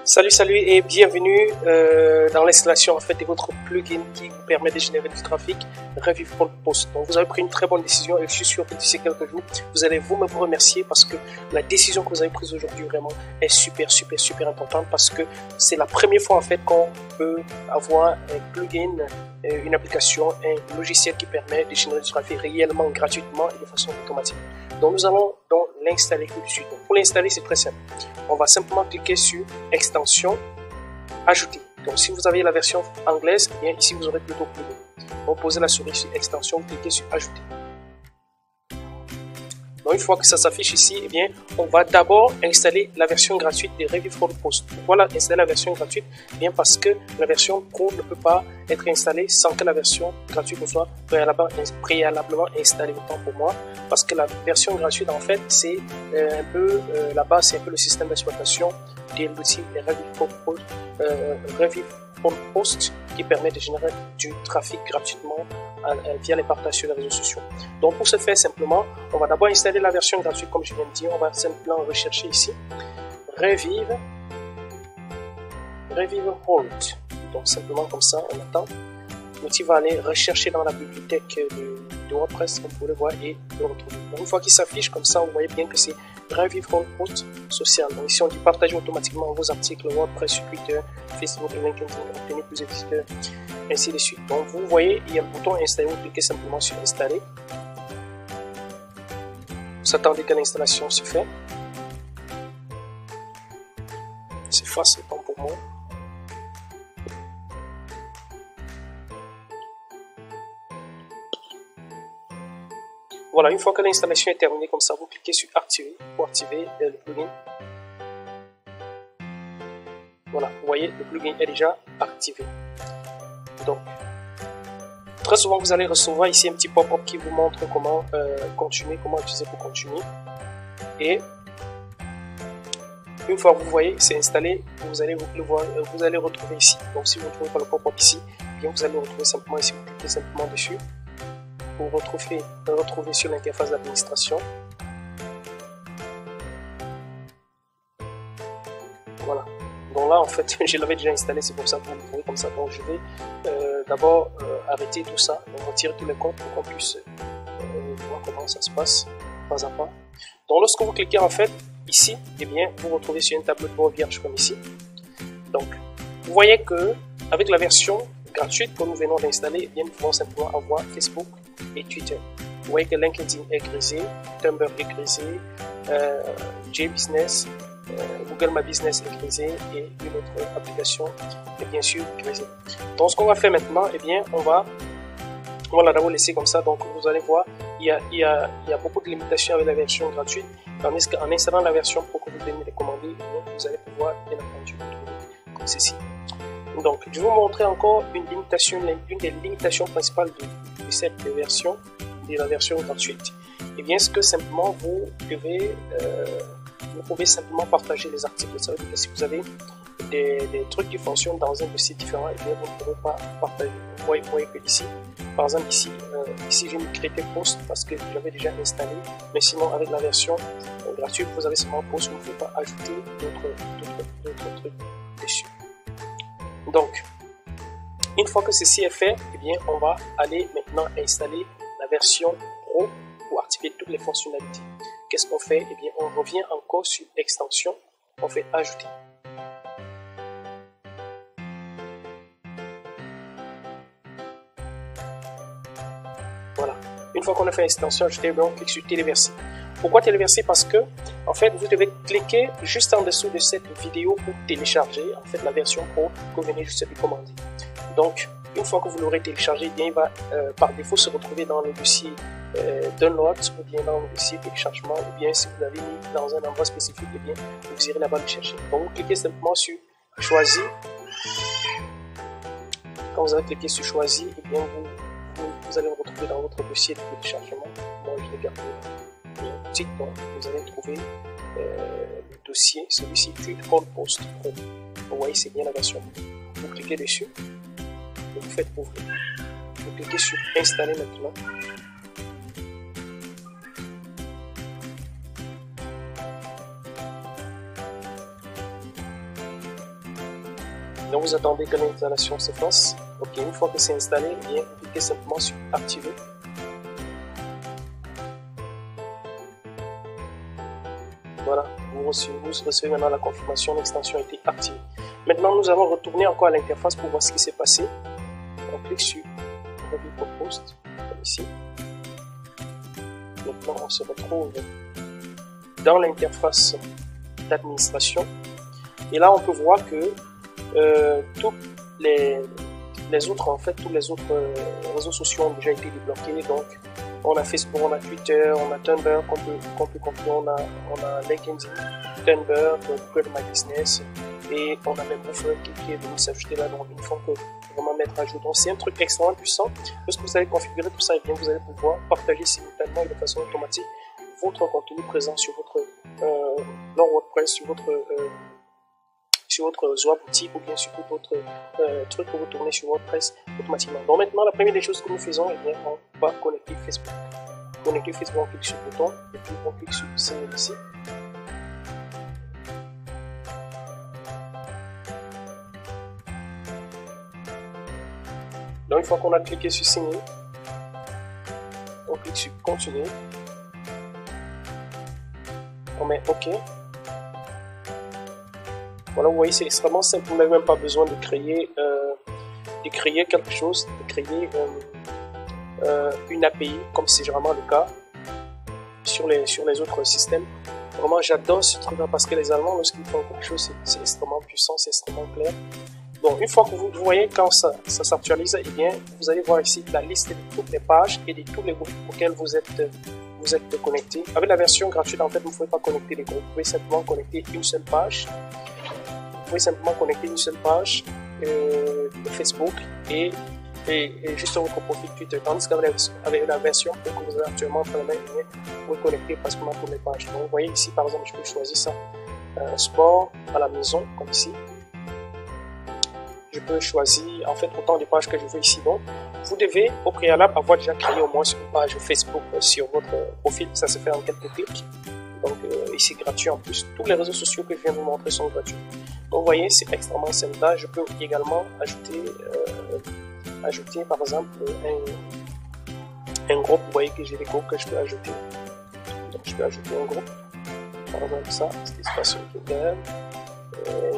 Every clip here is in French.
Salut et bienvenue dans l'installation en fait de votre plugin qui vous permet de générer du trafic Revive Front Post. Donc vous avez pris une très bonne décision et je suis sûr que d'ici quelques jours vous allez vous-même vous remercier parce que la décision que vous avez prise aujourd'hui vraiment est super importante parce que c'est la première fois en fait qu'on peut avoir un plugin, une application, un logiciel qui permet de générer du trafic réellement gratuitement et de façon automatique. Donc nous allons donc l'installer tout de suite. Donc, pour l'installer c'est très simple. On va simplement cliquer sur extension, ajouter. Donc si vous avez la version anglaise, eh bien ici vous aurez plutôt plugin. Vous posez la souris sur extension, vous cliquez sur ajouter. Donc une fois que ça s'affiche ici, eh bien on va d'abord installer la version gratuite de Revive Front Post. Pourquoi installer la version gratuite? Eh bien parce que la version pro ne peut pas être installée sans que la version gratuite ne soit préalablement installée. Autant pour moi, parce que la version gratuite en fait c'est un peu la base, c'est un peu le système d'exploitation de l'outil Revive Front Post qui permet de générer du trafic gratuitement via les partages sur les réseaux sociaux. Donc pour ce faire simplement, on va d'abord installer la version gratuite comme je viens de dire. On va simplement rechercher ici Revive Front. Donc simplement comme ça, on attend. L'outil va aller rechercher dans la bibliothèque de WordPress, comme vous le voyez, et le retrouver. Donc une fois qu'il s'affiche comme ça, vous voyez bien que c'est Revive Front Post social. Donc ici on dit partager automatiquement vos articles WordPress sur Twitter, Facebook et LinkedIn, obtenir plus de visiteurs, ainsi de suite. Donc vous voyez, il y a le bouton installer, vous cliquez simplement sur installer. Vous attendez que l'installation se fait. C'est facile pour moi. Voilà, une fois que l'installation est terminée, comme ça, vous cliquez sur activer pour activer le plugin. Voilà, vous voyez, le plugin est déjà activé. Donc, très souvent, vous allez recevoir ici un petit pop-up qui vous montre comment continuer, comment utiliser pour continuer. Et une fois que vous voyez, c'est installé, vous allez le voir, vous allez retrouver ici. Donc, si vous ne trouvez pas le pop-up ici, bien vous allez le retrouver simplement ici. Vous cliquez simplement dessus. Vous retrouver sur l'interface d'administration. Voilà. Donc là, en fait, je l'avais déjà installé, c'est pour ça que vous le trouvez comme ça. Donc je vais d'abord arrêter tout ça, donc retirer tous les comptes pour qu'on puisse voir comment ça se passe pas à pas. Donc lorsque vous cliquez en fait ici, eh bien, vous retrouvez sur un tableau de bord vierge comme ici. Donc, vous voyez que avec la version gratuite que nous venons d'installer, eh bien, nous pouvons simplement avoir Facebook et Twitter. Vous voyez que LinkedIn est grisé, Tumblr est grisé, JBusiness, Google My Business est grisé et une autre application est bien sûr grisée. Donc ce qu'on va faire maintenant, eh bien, on va la d'abord laisser comme ça. Donc vous allez voir, il y a beaucoup de limitations avec la version gratuite. En installant la version pro que vous venez de commander, eh bien, vous allez pouvoir bien entendu trouver comme ceci. Donc, je vais vous montrer encore une des limitations principales de cette version, de la version gratuite. Et bien, ce que simplement vous pouvez simplement partager les articles. Ça veut dire que si vous avez des trucs qui fonctionnent dans un dossier différent, et bien, vous ne pourrez pas partager. Vous voyez que ici, par exemple, ici j'ai mis créer post parce que j'avais déjà installé. Mais sinon, avec la version gratuite, vous avez seulement post, vous ne pouvez pas ajouter d'autres trucs dessus. Donc, une fois que ceci est fait, eh bien, on va aller maintenant installer la version Pro pour activer toutes les fonctionnalités. Qu'est-ce qu'on fait? Eh bien, on revient encore sur extension, on fait ajouter. Voilà. Une fois qu'on a fait extension, ajouter, on clique sur téléverser. Pourquoi téléverser? Parce que, en fait, vous devez cliquer juste en dessous de cette vidéo pour télécharger, en fait, la version pro que vous venez juste de commander. Donc, une fois que vous l'aurez téléchargé, eh bien, il va par défaut se retrouver dans le dossier download ou bien dans le dossier téléchargement, ou bien si vous l'avez mis dans un endroit spécifique, eh bien, vous irez là-bas le chercher. Donc, vous cliquez simplement sur choisir. Quand vous avez cliqué sur choisir, eh bien, vous allez le retrouver dans votre dossier de téléchargement. Moi, je l'ai gardé. Donc, vous allez trouver le dossier, celui-ci, Front Post Pro. Vous voyez, c'est bien la version. Vous cliquez dessus et vous faites ouvrir. Vous cliquez sur installer maintenant. Donc vous attendez que l'installation se fasse. Ok, une fois que c'est installé, eh bien, vous cliquez simplement sur activer. Voilà, vous recevez maintenant la confirmation, l'extension a été activée. Maintenant, nous allons retourner encore à l'interface pour voir ce qui s'est passé. On clique sur Revivre Post, comme ici. Maintenant, on se retrouve dans l'interface d'administration. Et là, on peut voir que tous les autres réseaux sociaux ont déjà été débloqués. Donc, on a Facebook, on a Twitter, on a Tumblr qu'on peut configurer, on a LinkedIn, Tumblr, Google My Business, et on a même Woofer qui est venu s'ajouter là. Donc, il faut que vraiment mettre à jour. Donc, c'est un truc extrêmement puissant. Lorsque vous allez configurer tout ça, et bien, vous allez pouvoir partager simultanément et de façon automatique votre contenu présent sur votre dans WordPress, sur votre Zoa boutique ou bien sur tout autre truc que vous tournez sur WordPress automatiquement. Donc maintenant, la première des choses que nous faisons, eh bien, on va connecter Facebook. Connecter Facebook, on clique sur le bouton et puis on clique sur signer ici. Donc une fois qu'on a cliqué sur signer, on clique sur continuer. On met OK. Voilà, vous voyez, c'est extrêmement simple. Vous n'avez même pas besoin de créer quelque chose, de créer une API, comme c'est généralement le cas sur les autres systèmes. Vraiment, j'adore ce truc-là parce que les Allemands, lorsqu'ils font quelque chose, c'est extrêmement puissant, c'est extrêmement clair. Donc, une fois que vous voyez quand ça s'actualise, eh bien, vous allez voir ici la liste de toutes les pages et de tous les groupes auxquels vous êtes connecté. Avec la version gratuite, en fait, vous ne pouvez pas connecter les groupes. Vous pouvez simplement connecter une seule page. Vous pouvez simplement connecter une seule page de Facebook et juste votre profil Twitter. Tandis qu'avec la version que vous avez actuellement entre les mains, vous pouvez connecter pratiquement toutes les pages. Donc, vous voyez ici, par exemple, je peux choisir ça. Sport à la maison, comme ici. Je peux choisir en fait autant de pages que je veux ici. Donc, vous devez au préalable avoir déjà créé au moins une page Facebook sur votre profil. Ça se fait en quelques clics. Donc, ici gratuit en plus. Tous les réseaux sociaux que je viens de vous montrer sont gratuits. Donc, vous voyez, c'est extrêmement simple. Là, je peux également ajouter par exemple un groupe. Vous voyez que j'ai des groupes que je peux ajouter. Donc, je peux ajouter un groupe. Par exemple, ça, c'est l'espace web.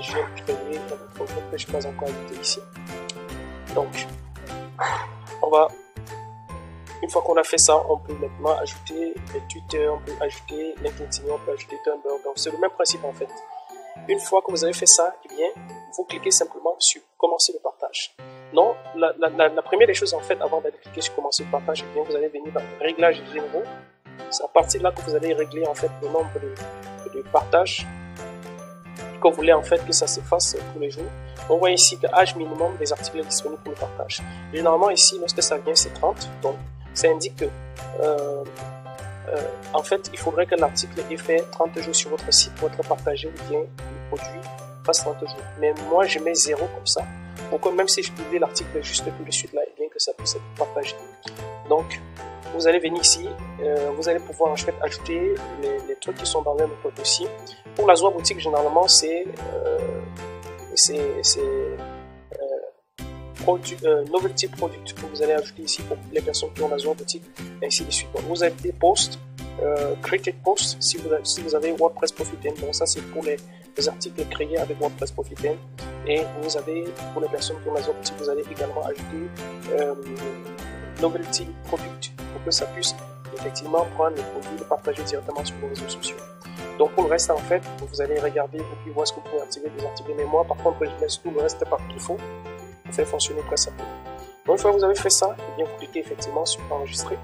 Je viens de créer un autre groupe que je n'ai pas encore ajouté ici. Donc, une fois qu'on a fait ça, on peut maintenant ajouter les Twitter, on peut ajouter LinkedIn, on peut ajouter Tumblr. Donc, c'est le même principe en fait. Une fois que vous avez fait ça, eh bien, vous cliquez simplement sur commencer le partage. Non, la première des choses en fait, avant d'aller cliquer sur commencer le partage, eh bien, vous allez venir dans les réglages généraux. C'est à partir de là que vous allez régler en fait le nombre de partages que vous voulez en fait que ça se fasse tous les jours. On voit ici que âge minimum des articles disponibles pour le partage. Généralement ici, lorsque ça vient, c'est 30. Donc, ça indique que en fait, il faudrait que l'article ait fait 30 jours sur votre site pour être partagé ou bien le produit fasse 30 jours. Mais moi, je mets 0 comme ça. Pour que même si je publie l'article juste tout de suite là, et bien que ça puisse être partagé. Donc, vous allez venir ici, vous allez pouvoir en fait ajouter les trucs qui sont dans le même dossier. Pour la Zoa boutique, généralement, c'est novelty product que vous allez ajouter ici pour les personnes qui ont la Zoa boutique, et ainsi de suite. Donc, vous avez des posts, created posts si vous avez WordPress Profiten. Donc, ça, c'est pour les articles créés avec WordPress Profiten. Et vous avez, pour les personnes qui ont la Zoa boutique, vous allez également ajouter novelty product pour que ça puisse effectivement prendre les produits et les partager directement sur vos réseaux sociaux. Donc pour le reste en fait, vous allez regarder et puis voir ce que vous pouvez activer, désactiver. Mais moi par contre je laisse tout le reste par défaut pour faire fonctionner très simplement. Donc une fois que vous avez fait ça, et bien vous cliquez effectivement sur enregistrer.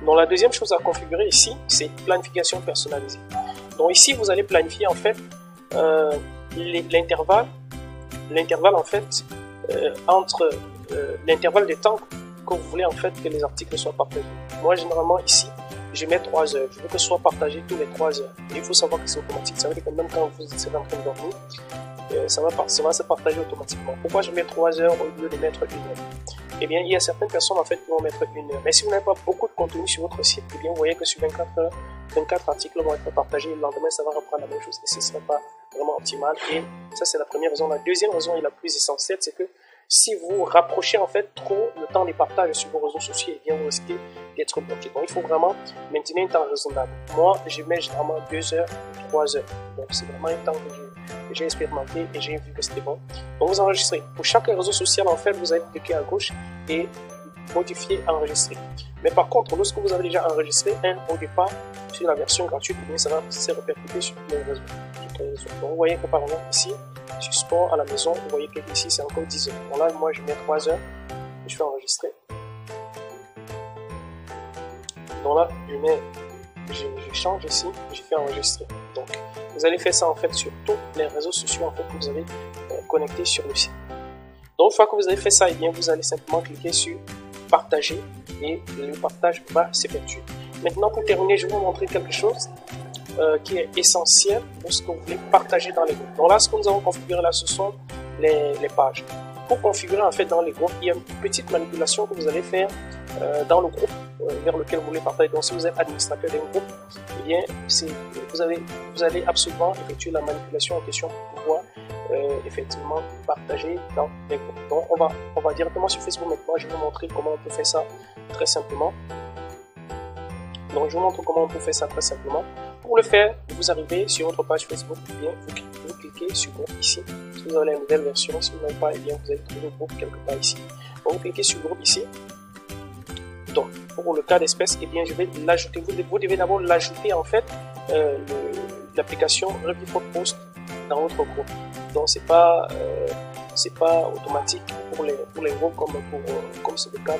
Donc la deuxième chose à configurer ici, c'est planification personnalisée. Donc ici vous allez planifier en fait l'intervalle en fait entre l'intervalle de temps que vous voulez en fait que les articles soient partagés. Moi généralement ici je mets 3 heures, je veux que ce soit partagé tous les 3 heures. Et il faut savoir que c'est automatique, ça veut dire que même quand vous êtes en train de dormir, ça va se partager automatiquement. Pourquoi je mets 3 heures au lieu de mettre 1 heure? Eh bien il y a certaines personnes en fait qui vont mettre 1 heure, mais si vous n'avez pas beaucoup de contenu sur votre site, eh bien vous voyez que sur 24 heures, 24 articles vont être partagés, et le lendemain ça va reprendre la même chose et ce ne sera pas vraiment optimale. Et ça, c'est la première raison. La deuxième raison et la plus essentielle, c'est que si vous rapprochez en fait trop le temps des partages sur vos réseaux sociaux, et bien vous risquez d'être bloqué. Donc il faut vraiment maintenir un temps raisonnable. Moi, je mets généralement 2 heures, 3 heures. Donc c'est vraiment un temps que j'ai expérimenté et j'ai vu que c'était bon. Donc vous enregistrez. Pour chaque réseau social, en fait, vous allez cliquer à gauche et modifier, enregistrer. Mais par contre, lorsque vous avez déjà enregistré au départ sur la version gratuite, bien ça va se répercuter sur tous les réseaux. Donc vous voyez que par exemple ici, sur sport à la maison, vous voyez que ici c'est encore 10 heures. Donc là, moi je mets 3 heures, je fais enregistrer. Donc là, je change ici, je fais enregistrer. Donc vous allez faire ça en fait sur tous les réseaux sociaux en fait que vous avez connectés sur le site. Donc une fois que vous avez fait ça, et bien vous allez simplement cliquer sur partager et le partage va s'effectuer. Maintenant pour terminer, je vais vous montrer quelque chose qui est essentiel lorsque vous voulez partager dans les groupes. Donc là, ce que nous avons configuré là, ce sont les pages. Pour configurer en fait dans les groupes, il y a une petite manipulation que vous allez faire dans le groupe vers lequel vous voulez partager. Donc si vous êtes administrateur d'un groupe, eh bien vous allez absolument effectuer la manipulation en question pour pouvoir effectivement partager dans les groupes. Donc on va directement sur Facebook maintenant. Je vais vous montrer comment on peut faire ça très simplement. Donc je vous montre comment on peut faire ça très simplement. Pour le faire, vous arrivez sur votre page Facebook, et bien vous cliquez sur groupe ici. Si vous avez la nouvelle version, si vous n'avez pas, et bien vous allez trouver le groupe quelque part ici. Donc vous cliquez sur groupe ici. Donc pour le cas d'espèce, et bien je vais l'ajouter. Vous devez d'abord l'ajouter en fait l'application Review for Post dans votre groupe. Donc c'est pas automatique pour les groupes comme c'est le cas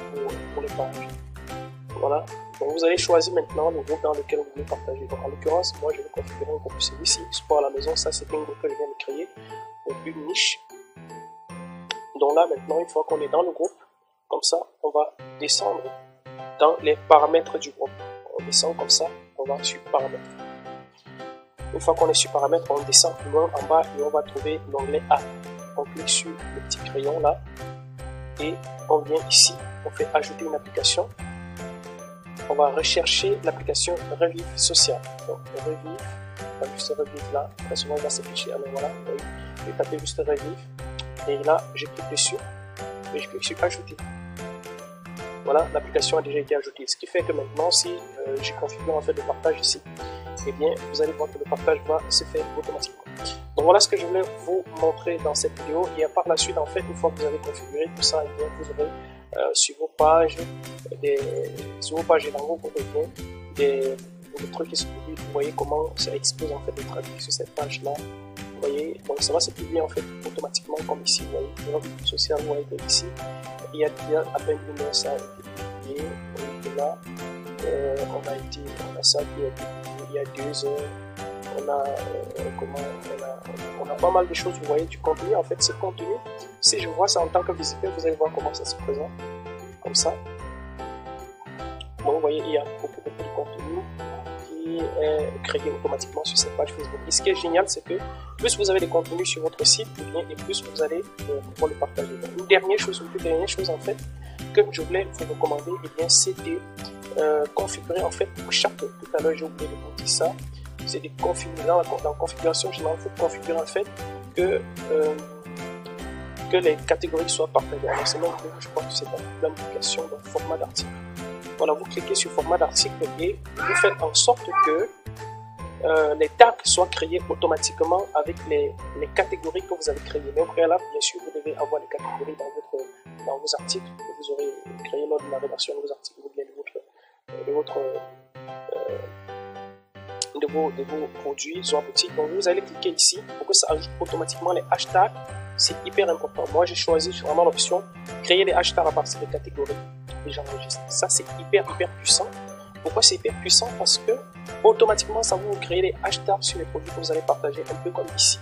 pour les pages. Voilà. Donc vous allez choisir maintenant le groupe dans lequel vous voulez partager. Donc en l'occurrence, moi je vais configurer un groupe celui-ci, sport à la maison. Ça c'est un groupe que je viens de créer pour une niche. Donc là maintenant, une fois qu'on est dans le groupe, comme ça, on va descendre dans les paramètres du groupe. On descend comme ça, on va sur paramètres. Une fois qu'on est sur paramètres, on descend plus loin en bas et on va trouver l'onglet A. On clique sur le petit crayon là et on vient ici, on fait ajouter une application. On va rechercher l'application Revive Social. Donc Revive, on va juste Revive là, très souvent il va s'afficher. Alors voilà, je vais taper juste Revive et là je clique dessus et je clique sur ajouter. Voilà, l'application a déjà été ajoutée. Ce qui fait que maintenant, si j'ai configuré en fait le partage ici, eh bien vous allez voir que le partage va se faire automatiquement. Donc voilà ce que je voulais vous montrer dans cette vidéo. Et par la suite, en fait, une fois que vous avez configuré tout ça, eh bien, vous aurez sur vos pages dans vos groupes, des trucs qui se publient. Vous voyez comment ça expose en fait le trafic sur cette page là. Vous voyez, donc ça va se publier en fait automatiquement comme ici. Vous voyez, le revenu social, vous voyez que ici, il y a à peine une heure ça a été publié. Vous voyez que là, on a ça qui a été publié il y a 2 heures. On a pas mal de choses, vous voyez, du contenu. En fait, ce contenu, si je vois ça en tant que visiteur, vous allez voir comment ça se présente, comme ça. Donc, vous voyez, il y a beaucoup de contenu qui est créé automatiquement sur cette page Facebook. Et ce qui est génial, c'est que plus vous avez des contenus sur votre site, et plus vous allez pouvoir le partager. Donc, une dernière chose en fait, que je voulais vous recommander, et bien, c'est de configurer en fait pour chaque. Tout à l'heure, j'ai oublié de vous dire ça. C'est des configurations. Dans la configuration générale, il faut configurer en fait que les catégories soient partagées. Alors c'est même que je crois que c'est dans l'application dans format d'article. Voilà, vous cliquez sur format d'article et vous faites en sorte que les tags soient créés automatiquement avec les catégories que vous avez créées. Mais au préalable, bien sûr, vous devez avoir les catégories dans vos articles que vous aurez créé lors de la rédaction de vos articles ou bien de vos produits soit boutique. Donc vous allez cliquer ici pour que ça ajoute automatiquement les hashtags. C'est hyper important. Moi j'ai choisi vraiment l'option créer des hashtags à partir des catégories et j'enregistre. Ça c'est hyper puissant. Pourquoi c'est hyper puissant? Parce que automatiquement ça va vous créer des hashtags sur les produits que vous allez partager, un peu comme ici.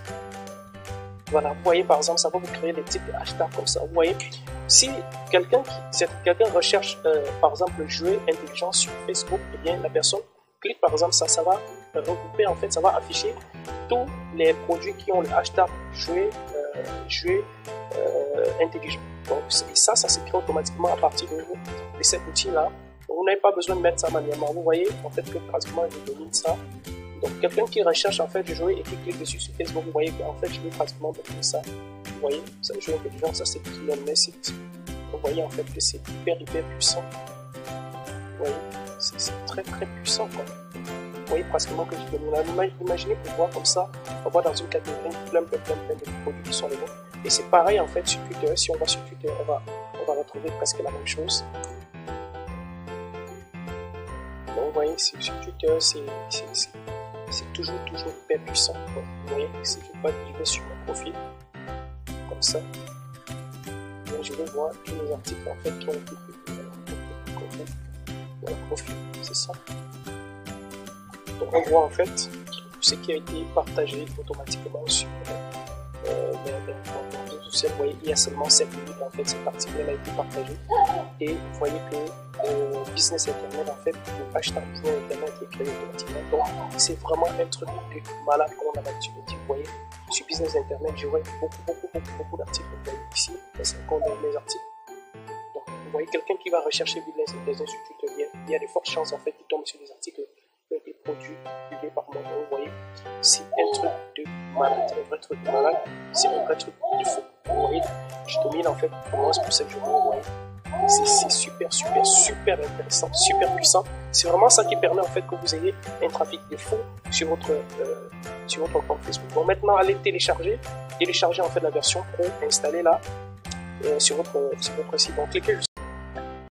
Voilà, vous voyez par exemple, ça va vous créer des types de hashtags comme ça. Vous voyez, si quelqu'un recherche par exemple jouer intelligent sur Facebook, et bien la personne clique par exemple ça va regrouper en fait, ça va afficher tous les produits qui ont le hashtag jouer intelligent. Donc ça se crée automatiquement à partir de cet outil là. Vous n'avez pas besoin de mettre ça manuellement. Vous voyez en fait que pratiquement je domine ça. Donc quelqu'un qui recherche en fait de jouer et qui clique dessus sur Facebook, vous voyez qu'en fait je vais pratiquement donner ça. Vous voyez, ça joue intelligent, ça c'est Elon Musk. Vous voyez en fait que c'est hyper puissant. Vous voyez, c'est très puissant quoi. Vous voyez pratiquement que je peux imaginer pour voir comme ça, on voit dans une catégorie plein de produits qui sont les bons. Et c'est pareil en fait sur Twitter. Si on va sur Twitter, on va retrouver presque la même chose. Donc vous voyez, sur Twitter, c'est toujours hyper puissant. Quoi. Vous voyez, si je vais sur mon profil, comme ça, donc je vais voir tous les articles en fait qui ont été publiés dans le profil, c'est ça. Donc on voit en fait tout ce qui a été partagé automatiquement sur les réseaux sociaux. Vous voyez, il y a seulement 7 minutes en fait cet article a été partagé. Et vous voyez que Business Internet en fait, le hashtag Business Internet est créé automatiquement. Donc c'est vraiment un truc de malade comme on a l'habitude de dire. Vous voyez, sur Business Internet, j'aurai beaucoup d'articles. Vous voyez ici, c'est encore dans mes articles. Donc vous voyez quelqu'un qui va rechercher Business Internet sur Twitter, il y a de fortes chances en fait qu'il tombe sur des articles des produits publiés par moi. Vous voyez, c'est un truc de malade, un vrai truc de malade, c'est un vrai truc de fou. Vous voyez, je domine en fait pour moi pour cette journée. Vous voyez, c'est super intéressant, super puissant. C'est vraiment ça qui permet en fait que vous ayez un trafic de fou sur votre compte Facebook. Bon, maintenant allez télécharger en fait la version pro, installer là sur votre site. Donc cliquez